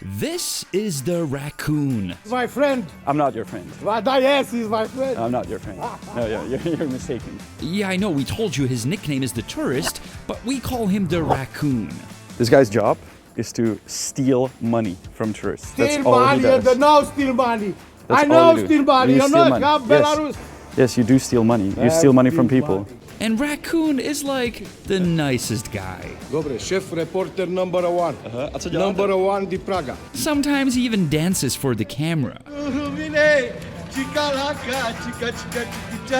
This is the Raccoon. My friend. I'm not your friend. Yes, he's my friend. I'm not your friend. No, you're mistaken. Yeah, I know we told you his nickname is the Tourist, but we call him the Raccoon. This guy's job is to steal money from tourists. Steal That's all money, he does. no steal money. That's I all know you do. steal money. You You steal know, money. Belarus. Yes, you do steal money. You steal money from people. And Raccoon is like the nicest guy. Dobre, szef reporter number one. A co děláte? Number one di Praga. Sometimes he even dances for the camera.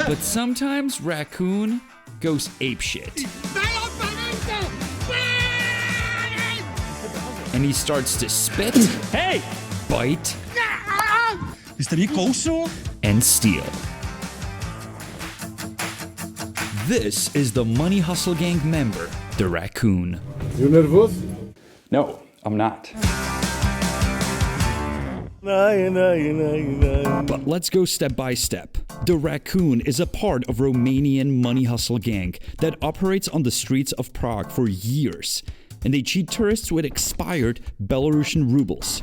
But sometimes Raccoon goes apeshit. And he starts to spit, Hej! bite, Vy jste mě kousl? and steal. This is the Money Hustle Gang member, the Raccoon. You nervous? No, I'm not. But let's go step by step. The Raccoon is a part of Romanian money hustle gang that operates on the streets of Prague for years. And they cheat tourists with expired Belarusian rubles.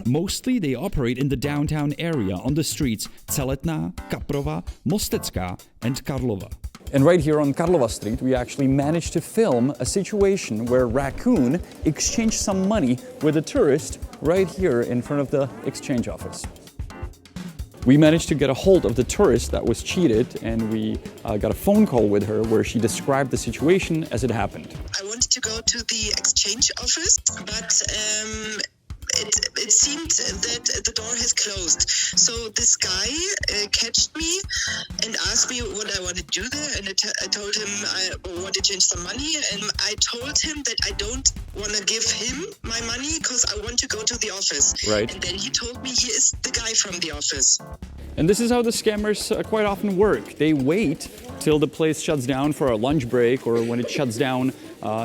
Mostly they operate in the downtown area on the streets Celetná, Kaprova, Mostecká and Karlova. And right here on Karlova Street, we actually managed to film a situation where Raccoon exchanged some money with a tourist right here in front of the exchange office. We managed to get a hold of the tourist that was cheated, and we got a phone call with her where she described the situation as it happened. I wanted to go to the exchange office, but it seemed that the door has closed. So this guy catched me and asked me what I want to do there, and I told him I want to change some money, and I told him that I don't want to give him my money because I want to go to the office. Right. And then he told me he is the guy from the office. And this is how the scammers quite often work. They wait till the place shuts down for a lunch break or when it shuts down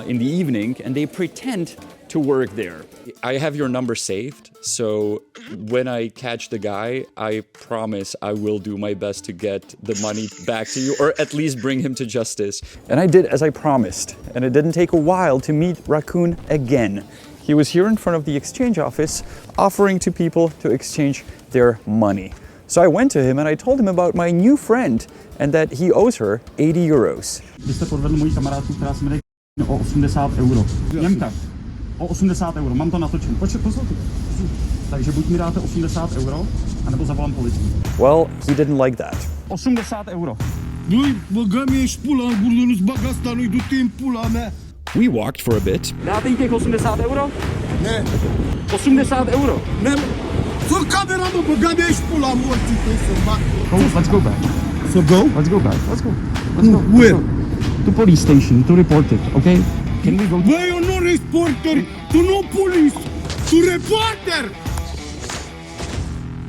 in the evening, and they pretend to work there. I have your number saved, so when I catch the guy, I promise I will do my best to get the money back to you, or at least bring him to justice. And I did as I promised, and it didn't take a while to meet Raccoon again. He was here in front of the exchange office, offering to people to exchange their money. So I went to him and I told him about my new friend and that he owes her 80 euros. Vy jste podvedl mojí kamarádku, která se jmenuje o 80 euro. Němka. O 80 euro. Mám to natočen. Poslouchej. Takže buď mi dáte 80 euro, anebo zavolám policii. Well, he didn't like that. 80 euro. We walked for a bit, Dáte jí těch 80 euro? Ne. 80 euro. Ne. Co kamera mu bogamějš pula, morci, to jsou baky. Let's go back. So go? Let's go back. Let's go. Let's go. Where? To police station to report it, okay? Can we go? Why you no reporter? To no police. To reporter.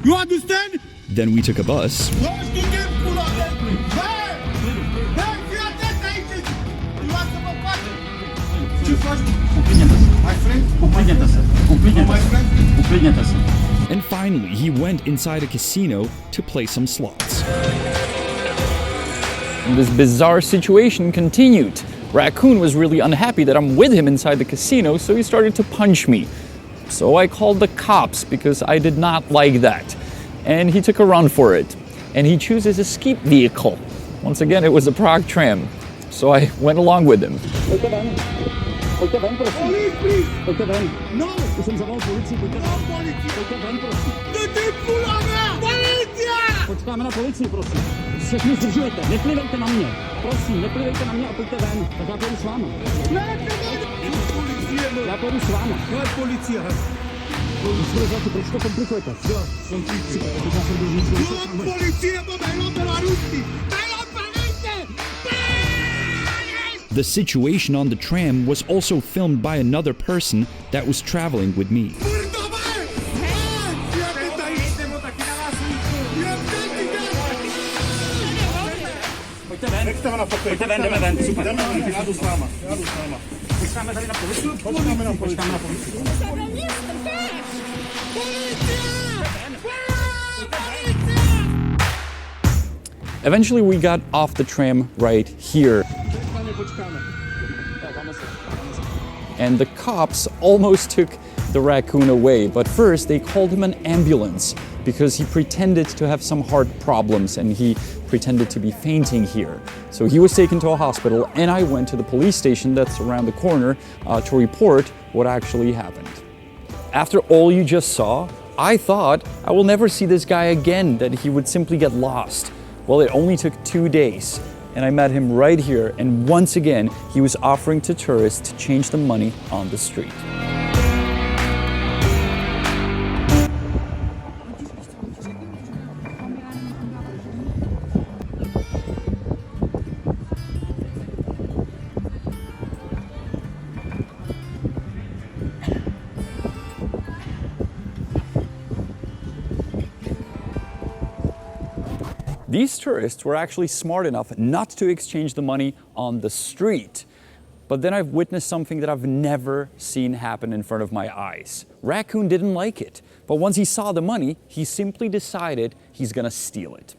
You understand? then we took a bus, Chodź tu nie pula, hej! Hej! Hej, fiateta idzie! You want to patrzeć? Czy chodź? Uklidněte se. My friend? Uklidněte se. Uklidněte My se. friend? Uklidněte se. and finally he went inside a casino to play some slots. And this bizarre situation continued. Raccoon was really unhappy that I'm with him inside the casino, so he started to punch me. So I called the cops because I did not like that. And he took a run for it. And he chose his escape vehicle. Once again, it was a Prague tram. So I went along with him. Pojďte ven. Pojďte ven, prosím. Police, please! Pojďte ven. No! Už jsem zavolal policii, pojďte ven. No policie! Pojďte ven, prosím. To ty pula, ne! Policia! Počkáme na policii, prosím. Všechny zdržujete, neplivejte na mě. Prosím, neplivejte na mě a pojďte ven. Tak já půjdu s váma. Ne, ty ne! Policie, no! Já půjdu s váma. To je policie, hej! Proč to komplikujete? No, policie, bo mają Belarusi! Mają policie! The situation on the tram was also filmed by another person that was traveling with me. Pojďte ven. Pojďte ven, jdeme ven. Super. Já jdu s váma. Počkáme tady na policii. Počkáme na policii. Eventually, we got off the tram right here. And the cops almost took the raccoon away. But first, they called him an ambulance because he pretended to have some heart problems and he pretended to be fainting here. So he was taken to a hospital, and I went to the police station that's around the corner to report what actually happened. After all you just saw, I thought I will never see this guy again, that he would simply get lost. Well, it only took 2 days, and I met him right here, and once again, he was offering to tourists to change the money on the street. These tourists were actually smart enough not to exchange the money on the street. But then I've witnessed something that I've never seen happen in front of my eyes. Raccoon didn't like it, but once he saw the money, he simply decided he's gonna steal it.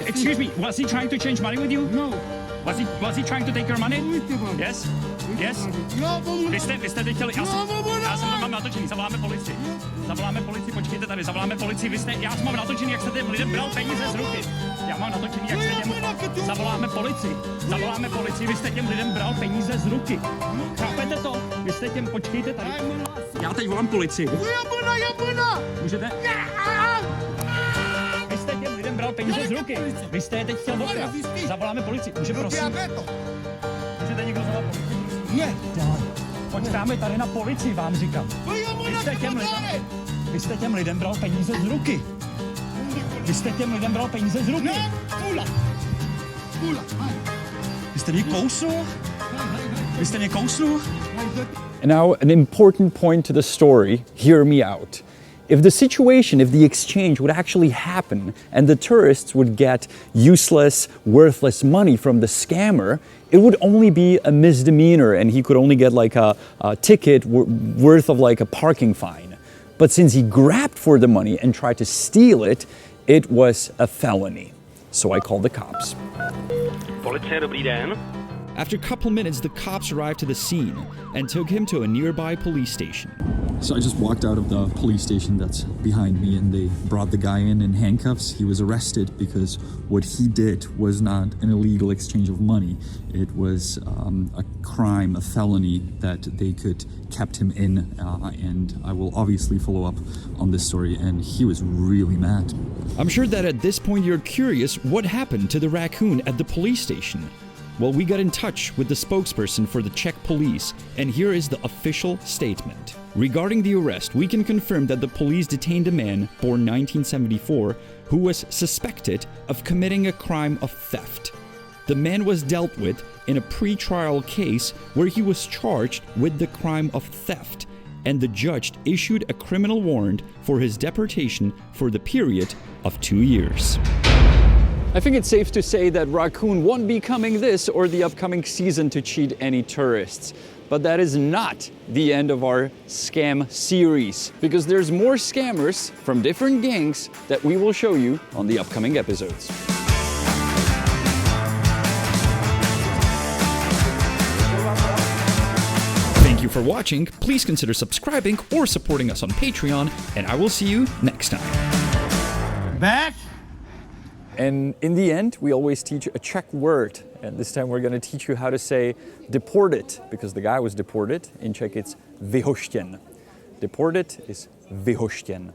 Excuse me, was he trying to change money with you? No. Was he trying to take your money? Yes? Yes? Vy jste teď chtěli, já jsem to mám natočený, zavoláme policii. Zavoláme policii, počkejte tady, zavoláme policii, já mám natočený, jak jste těm lidem bral peníze z ruky. Já mám natočený, jak jste těm... Zavoláme policii, vy jste těm lidem bral peníze z ruky. Chápete to? Vy jste těm, počkejte tady. Já teď volám policii. Můžete? Vy jste těm lidem bral peníze z ruky. Vy jste je teď chtěl okrat. Zavoláme policii. Může prosím? Můžete někdo zavolat policii? Ne. Počkáme tady na policii, vám říkám. Vy jste těm lidem bral peníze z ruky. Vy jste těm lidem bral peníze z ruky. Vy jste mě kousnul? Vy jste mě kousnul? Now, an important point to the story, hear me out. If the exchange would actually happen and the tourists would get useless, worthless money from the scammer, it would only be a misdemeanor and he could only get like a ticket worth of like a parking fine. But since he grabbed for the money and tried to steal it, it was a felony. So I called the cops. Policie, dobrý den. After a couple minutes, the cops arrived to the scene and took him to a nearby police station. So I just walked out of the police station that's behind me, and they brought the guy in handcuffs. He was arrested because what he did was not an illegal exchange of money. It was a crime, a felony that they could kept him in, and I will obviously follow up on this story, and he was really mad. I'm sure that at this point you're curious what happened to the raccoon at the police station. Well, we got in touch with the spokesperson for the Czech police, and here is the official statement. Regarding the arrest, we can confirm that the police detained a man born 1974 who was suspected of committing a crime of theft. The man was dealt with in a pre-trial case where he was charged with the crime of theft, and the judge issued a criminal warrant for his deportation for the period of 2 years. I think it's safe to say that Raccoon won't be coming this or the upcoming season to cheat any tourists. But that is not the end of our scam series, because there's more scammers from different gangs that we will show you on the upcoming episodes. Thank you for watching. Please consider subscribing or supporting us on Patreon, and I will see you next time. Back. And in the end, we always teach a Czech word. And this time we're going to teach you how to say deported, because the guy was deported. In Czech, it's vyhoštěn. Deported is vyhoštěn.